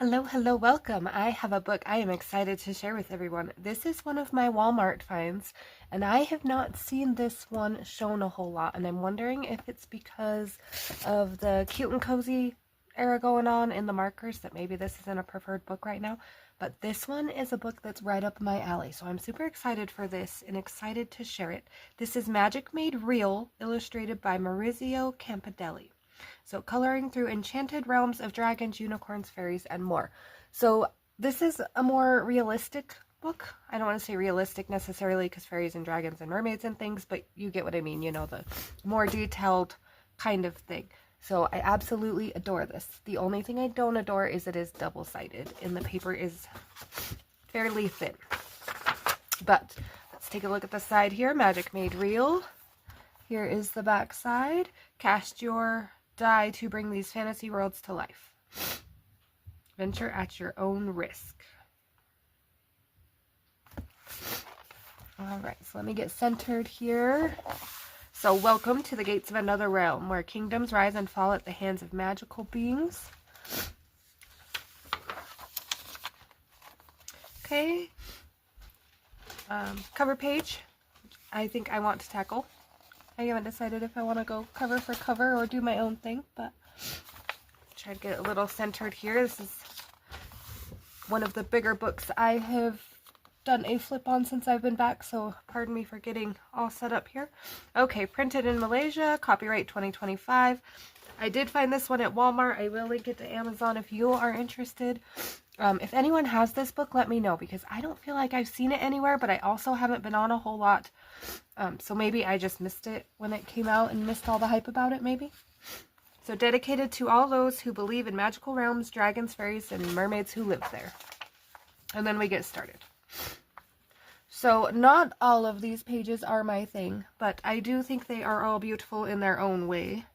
Hello, hello, welcome. I have a book I am excited to share with everyone. This is one of my Walmart finds, and I have not seen this one shown a whole lot, and I'm wondering if it's because of the cute and cozy era going on in the markers that maybe this isn't a preferred book right now. But this one is a book that's right up my alley, so I'm super excited for this and excited to share it. This is Magic Made Real, illustrated by Maurizio Campidelli. So coloring through enchanted realms of dragons, unicorns, fairies, and more. So this is a more realistic book. I don't want to say realistic necessarily because fairies and dragons and mermaids and things, but you get what I mean, you know, the more detailed kind of thing. So I absolutely adore this. The only thing I don't adore is it is double-sided and the paper is fairly thin. But let's take a look at the side here. Magic Made Real. Here is the back side. Cast your die to bring these fantasy worlds to life. Venture at your own risk. Alright, so let me get centered here. So welcome to the gates of another realm, where kingdoms rise and fall at the hands of magical beings. Okay. Cover page. I think I want to tackle. I haven't decided if I want to go cover for cover or do my own thing, but try to get it a little centered here. This is one of the bigger books I have done a flip on since I've been back, so pardon me for getting all set up here. Okay, printed in Malaysia, copyright 2025. I did find this one at Walmart. I will link it to Amazon if you are interested. If anyone has this book, let me know, because I don't feel like I've seen it anywhere, but I also haven't been on a whole lot. So maybe I just missed it when it came out and missed all the hype about it, maybe. So dedicated to all those who believe in magical realms, dragons, fairies, and mermaids who live there. And then we get started. So not all of these pages are my thing, but I do think they are all beautiful in their own way.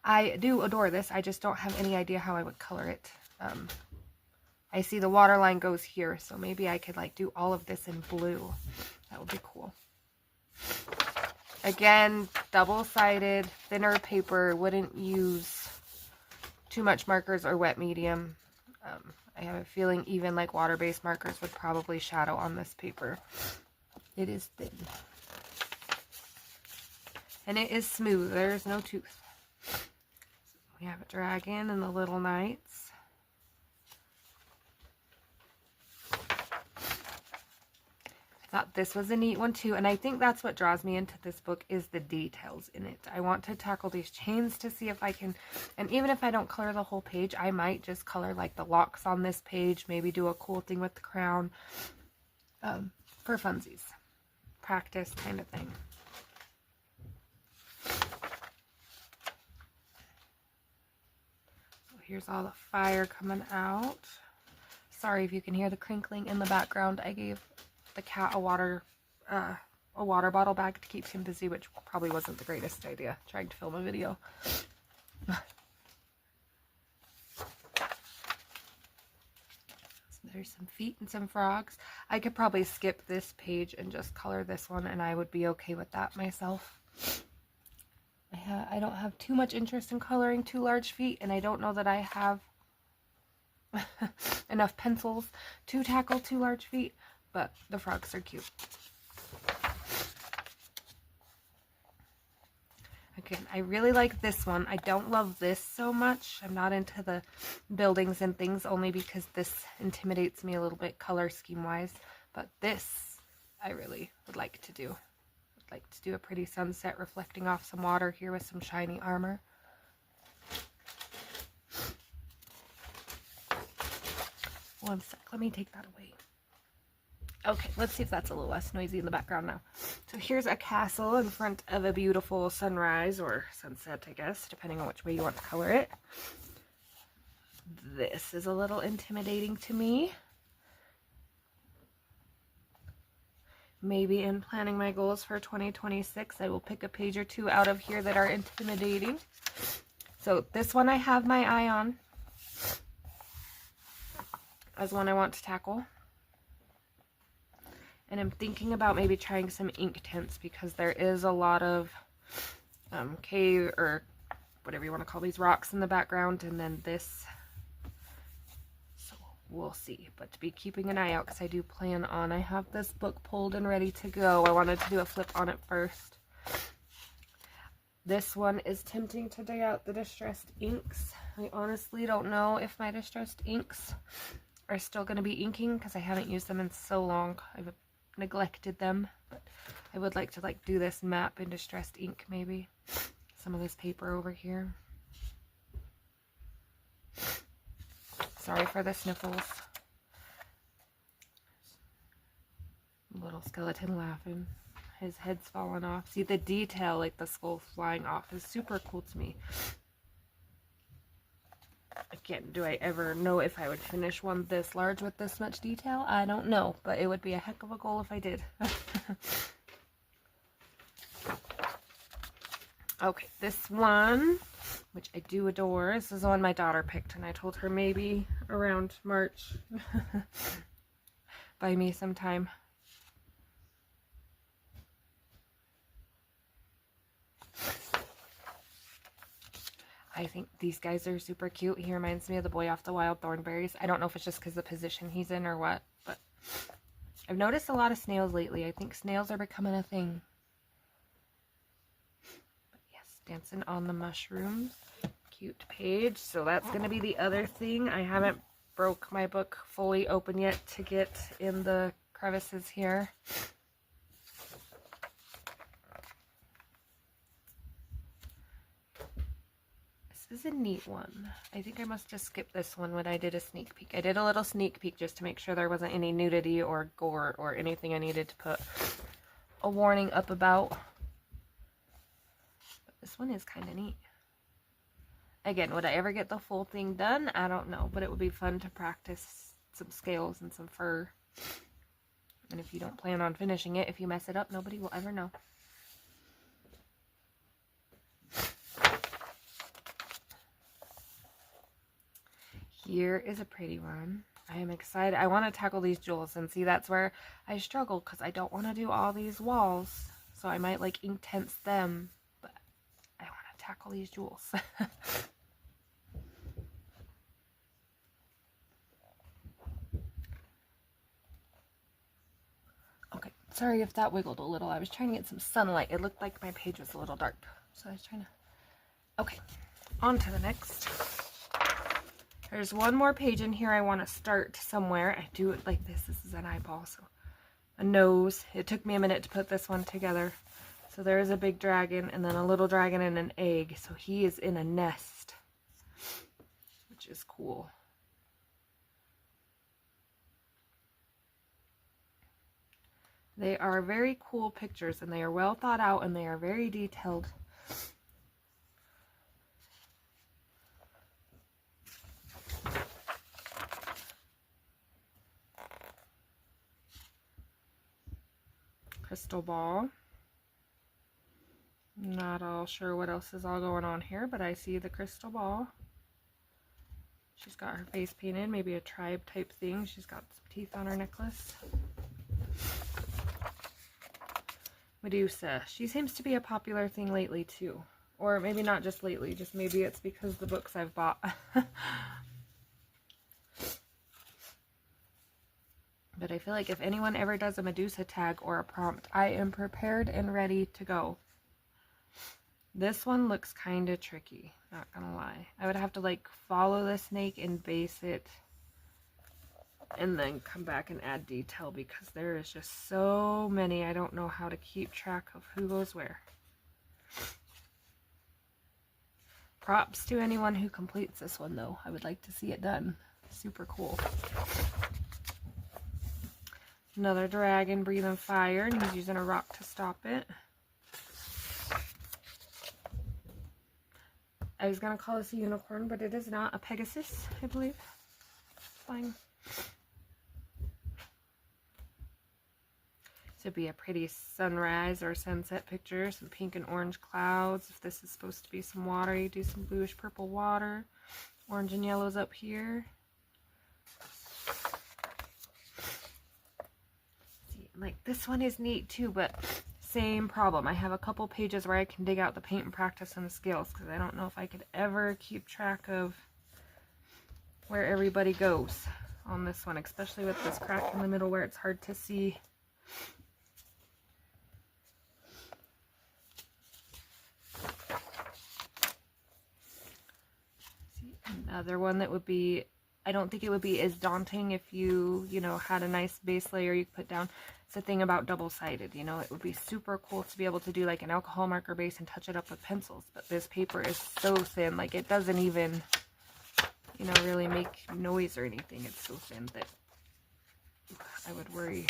I do adore this. I just don't have any idea how I would color it. I see the waterline goes here, so maybe I could like do all of this in blue. That would be cool. Again, double-sided, thinner paper. Wouldn't use too much markers or wet medium. I have a feeling even like water-based markers would probably shadow on this paper. It is thin. And it is smooth. There's no tooth. We have a dragon and the little knights. Thought this was a neat one too, and I think that's what draws me into this book is the details in it. I want to tackle these chains to see if I can, and even if I don't color the whole page, I might just color like the locks on this page, maybe do a cool thing with the crown, for funsies, practice kind of thing. So here's all the fire coming out. Sorry if you can hear the crinkling in the background. I gave the cat a water bottle bag to keep him busy, which probably wasn't the greatest idea, trying to film a video. So there's some feet and some frogs. I could probably skip this page and just color this one, and I would be okay with that myself. I don't have too much interest in coloring too large feet, and I don't know that I have enough pencils to tackle too large feet. But the frogs are cute. Again, I really like this one. I don't love this so much. I'm not into the buildings and things, only because this intimidates me a little bit color scheme wise. But this I really would like to do. I'd like to do a pretty sunset reflecting off some water here with some shiny armor. One sec, let me take that away. Okay, let's see if that's a little less noisy in the background now. So here's a castle in front of a beautiful sunrise or sunset, I guess, depending on which way you want to color it. This is a little intimidating to me. Maybe in planning my goals for 2026, I will pick a page or two out of here that are intimidating. So this one I have my eye on as one I want to tackle. And I'm thinking about maybe trying some ink tints because there is a lot of cave or whatever you want to call these rocks in the background. And then this we'll see. But to be keeping an eye out, because I do plan on, I have this book pulled and ready to go. I wanted to do a flip on it first. This one is tempting to dig out the distressed inks. I honestly don't know if my distressed inks are still going to be inking, because I haven't used them in so long. I've neglected them, but I would like to do this map in distressed ink, maybe. Some of this paper over here. Sorry for the sniffles. Little skeleton laughing. His head's falling off. See, the detail, like the skull flying off, is super cool to me. Again, do I ever know if I would finish one this large with this much detail? I don't know, but it would be a heck of a goal if I did. Okay, this one, which I do adore, this is the one my daughter picked, and I told her maybe around March. Buy me sometime. I think these guys are super cute. He reminds me of the boy off the Wild Thornberries. I don't know if it's just because of the position he's in or what, but I've noticed a lot of snails lately. I think snails are becoming a thing. But yes, dancing on the mushrooms. Cute page. So that's going to be the other thing. I haven't broke my book fully open yet to get in the crevices here. This is a neat one. I think I must just skip this one when I did a sneak peek. I did a little sneak peek just to make sure there wasn't any nudity or gore or anything I needed to put a warning up about. But this one is kind of neat. Again, would I ever get the full thing done? I don't know, but it would be fun to practice some scales and some fur. And if you don't plan on finishing it, if you mess it up, nobody will ever know. Here is a pretty one. I am excited. I want to tackle these jewels, and see, that's where I struggle, because I don't want to do all these walls. So I might intense them, but I want to tackle these jewels. Okay, sorry if that wiggled a little. I was trying to get some sunlight. It looked like my page was a little dark, so I was trying to... Okay, on to the next. There's one more page in here I want to start somewhere. I do it like this. This is an eyeball, so a nose. It took me a minute to put this one together. So there is a big dragon, and then a little dragon and an egg. So he is in a nest, which is cool. They are very cool pictures, and they are well thought out, and they are very detailed. Crystal ball. Not all sure what else is all going on here, but I see the crystal ball. She's got her face painted, maybe a tribe type thing. She's got some teeth on her necklace. Medusa. She seems to be a popular thing lately too. Or maybe not just lately, just maybe it's because the books I've bought. But I feel like if anyone ever does a Medusa tag or a prompt, I am prepared and ready to go. This one looks kind of tricky, not gonna lie. I would have to follow the snake and base it and then come back and add detail, because there is just so many. I don't know how to keep track of who goes where. Props to anyone who completes this one though. I would like to see it done. Super cool. Another dragon breathing fire, and he's using a rock to stop it. I was going to call this a unicorn, but it is not. A Pegasus, I believe. Flying. This would be a pretty sunrise or sunset picture. Some pink and orange clouds. If this is supposed to be some water, you do some bluish purple water. Orange and yellows up here. This one is neat too, but same problem. I have a couple pages where I can dig out the paint and practice on the scales, because I don't know if I could ever keep track of where everybody goes. on this one, especially with this crack in the middle where it's hard to see. See, another one that would be, I don't think it would be as daunting if you know, had a nice base layer you could put down. It's the thing about double-sided, you know, it would be super cool to be able to do like an alcohol marker base and touch it up with pencils, but this paper is so thin, like it doesn't even, you know, really make noise or anything. It's so thin that I would worry.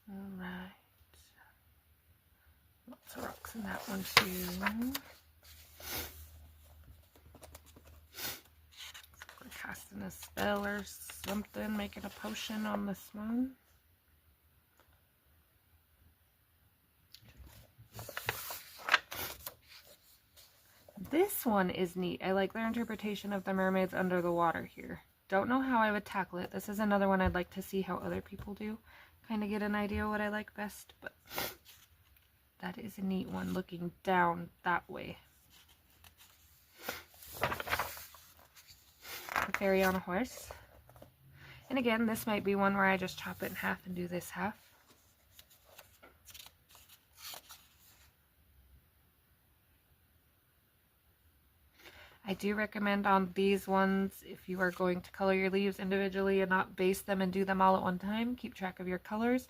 All right. Lots of rocks in that one too. We're casting a spell or something, making a potion on this one. This one is neat. I like their interpretation of the mermaids under the water here. Don't know how I would tackle it. This is another one I'd like to see how other people do. Kind of get an idea what I like best, but that is a neat one looking down that way. A fairy on a horse. And again, this might be one where I just chop it in half and do this half. I do recommend on these ones, if you are going to color your leaves individually and not base them and do them all at one time, keep track of your colors.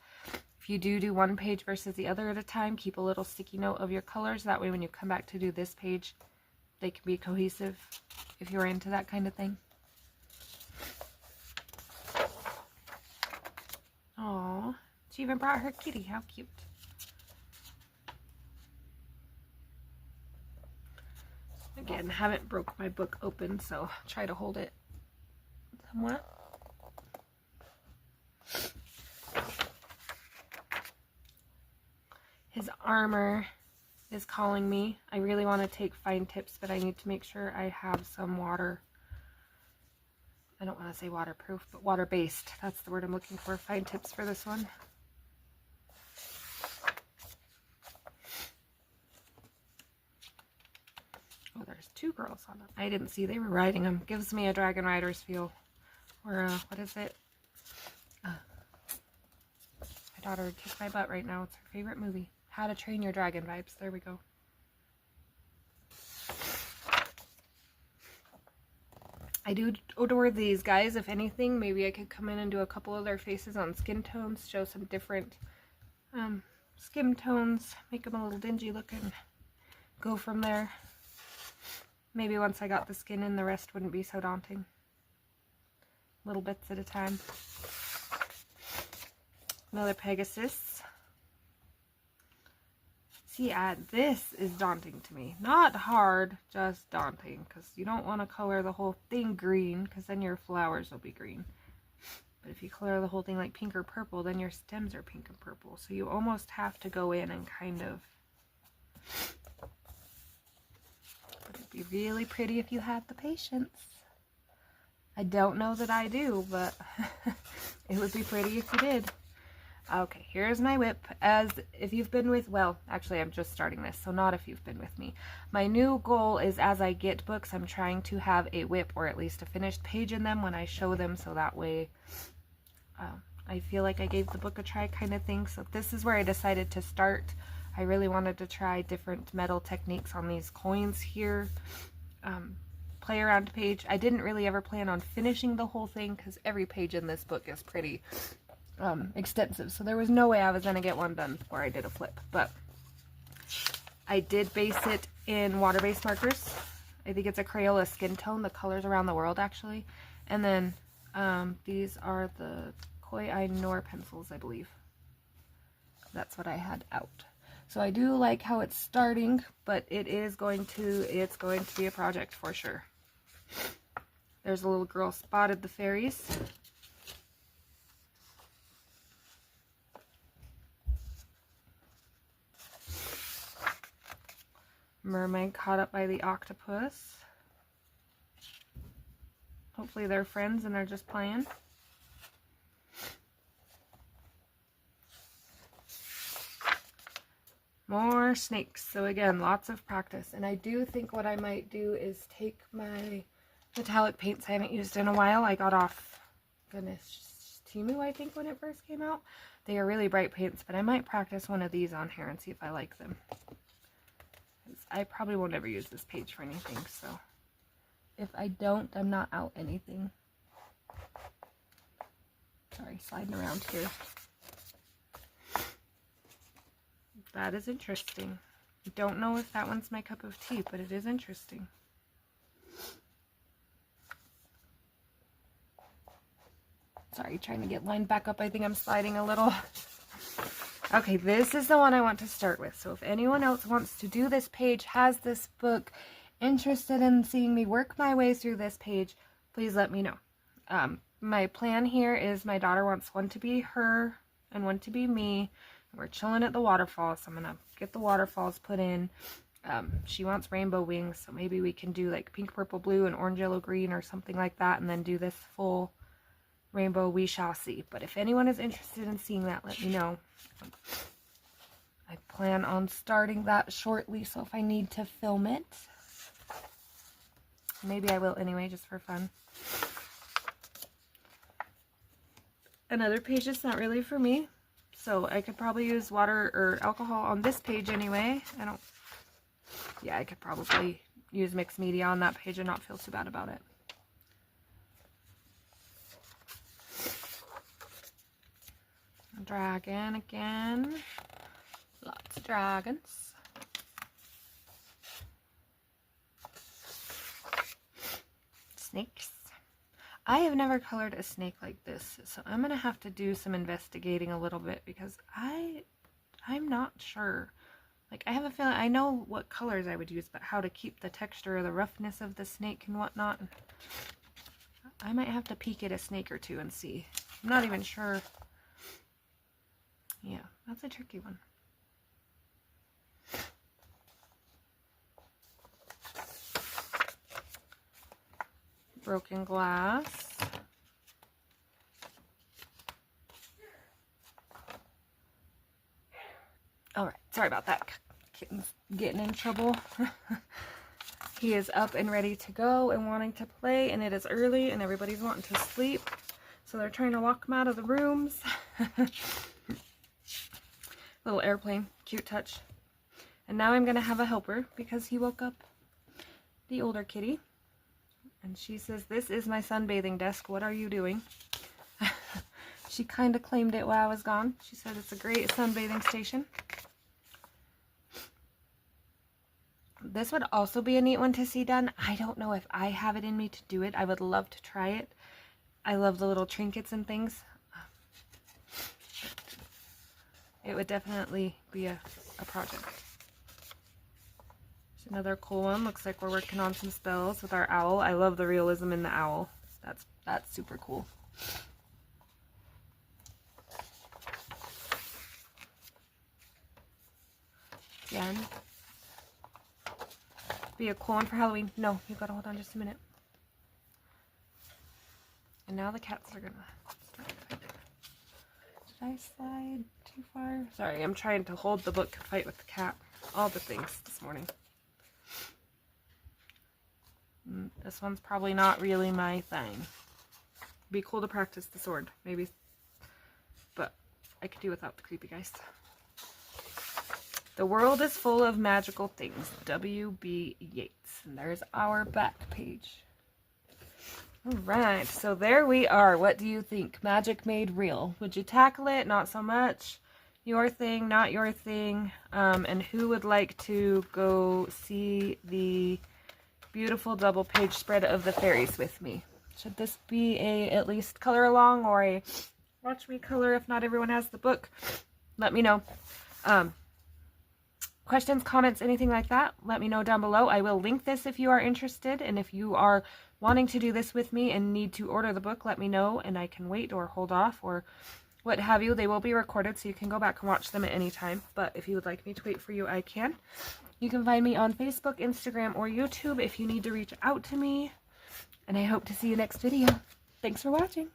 If you do one page versus the other at a time, keep a little sticky note of your colors. That way when you come back to do this page, they can be cohesive if you're into that kind of thing. Aww, she even brought her kitty. How cute. Again, haven't broke my book open, so try to hold it somewhat. His armor is calling me. I really want to take fine tips, but I need to make sure I have some water. I don't want to say waterproof, but water-based. That's the word I'm looking for. Fine tips for this one. Oh, there's two girls on them. I didn't see they were riding them. Gives me a Dragon Riders feel. Or, what is it? My daughter would kick my butt right now. It's her favorite movie. How to Train Your Dragon vibes. There we go. I do adore these guys. If anything, maybe I could come in and do a couple of their faces on skin tones. Show some different skin tones. Make them a little dingy looking. Go from there. Maybe once I got the skin in, the rest wouldn't be so daunting. Little bits at a time. Another Pegasus. See, this is daunting to me. Not hard, just daunting. Because you don't want to color the whole thing green, because then your flowers will be green. But if you color the whole thing like pink or purple, then your stems are pink and purple. So you almost have to go in and kind of... But it'd be really pretty if you had the patience. I don't know that I do, but it would be pretty if you did. Okay, here's my whip. As if you've been with, well, actually I'm just starting this, so not if you've been with me. My new goal is as I get books, I'm trying to have a whip or at least a finished page in them when I show them, so that way I feel like I gave the book a try kind of thing. So this is where I decided to start. I really wanted to try different metal techniques on these coins here. Play around page. I didn't really ever plan on finishing the whole thing because every page in this book is pretty extensive, so there was no way I was going to get one done before I did a flip. But I did base it in water-based markers. I think it's a Crayola skin tone, the colors around the world actually. And then these are the Koi Eye Noor pencils, I believe. That's what I had out. So I do like how it's starting, but it's going to be a project for sure. There's a little girl spotted the fairies. Mermaid caught up by the octopus. Hopefully they're friends and they're just playing. More snakes. So again, lots of practice. And I do think what I might do is take my metallic paints I haven't used in a while. I got off, goodness, Temu, I think, when it first came out. They are really bright paints, but I might practice one of these on here and see if I like them. I probably won't ever use this page for anything, so if I don't, I'm not out anything. Sorry, sliding around here. That is interesting. I don't know if that one's my cup of tea, but it is interesting. Sorry, trying to get lined back up. I think I'm sliding a little. Okay, this is the one I want to start with. So if anyone else wants to do this page, has this book, interested in seeing me work my way through this page, please let me know. My plan here is my daughter wants one to be her and one to be me. We're chilling at the waterfall, so I'm going to get the waterfalls put in. She wants rainbow wings, so maybe we can do like pink, purple, blue, and orange, yellow, green, or something like that, and then do this full rainbow. We shall see. But if anyone is interested in seeing that, let me know. I plan on starting that shortly, so if I need to film it, maybe I will anyway, just for fun. Another page that's not really for me, so I could probably use water or alcohol on this page anyway. Yeah, I could probably use mixed media on that page and not feel too bad about it. Dragon again. Lots of dragons. Snakes. I have never colored a snake like this, so I'm going to have to do some investigating a little bit because I'm not sure. Like, I have a feeling I know what colors I would use, but how to keep the texture or the roughness of the snake and whatnot. I might have to peek at a snake or two and see. I'm not even sure. Yeah, that's a tricky one. Broken glass. All right, sorry about that. Kitten's getting in trouble. He is up and ready to go and wanting to play, and it is early and everybody's wanting to sleep. So they're trying to lock him out of the rooms. Little airplane, cute touch. And now I'm going to have a helper because he woke up the older kitty. And she says, "This is my sunbathing desk. What are you doing?" She kind of claimed it while I was gone. She said it's a great sunbathing station. This would also be a neat one to see done. I don't know if I have it in me to do it. I would love to try it. I love the little trinkets and things. It would definitely be a project. There's another cool one. Looks like we're working on some spells with our owl. I love the realism in the owl. That's super cool. Again, be a cool one for Halloween. No, you gotta hold on just a minute. And now the cats are gonna start fighting. Did I slide too far? Sorry, I'm trying to hold the book, fight with the cat. All the things this morning. This one's probably not really my thing. Be cool to practice the sword, maybe. But I could do without the creepy guys. The world is full of magical things. W.B. Yeats. And there's our back page. Alright, so there we are. What do you think? Magic Made Real. Would you tackle it? Not so much. Your thing, not your thing. And who would like to go see the beautiful double page spread of the fairies with me? Should this be a at least color along or a watch me color if not everyone has the book? Let me know. Questions, comments, anything like that, let me know down below. I will link this if you are interested, and if you are wanting to do this with me and need to order the book, let me know, and I can wait or hold off or what have you. They will be recorded, so you can go back and watch them at any time, but if you would like me to wait for you, I can. You can find me on Facebook, Instagram, or YouTube if you need to reach out to me, and I hope to see you next video. Thanks for watching.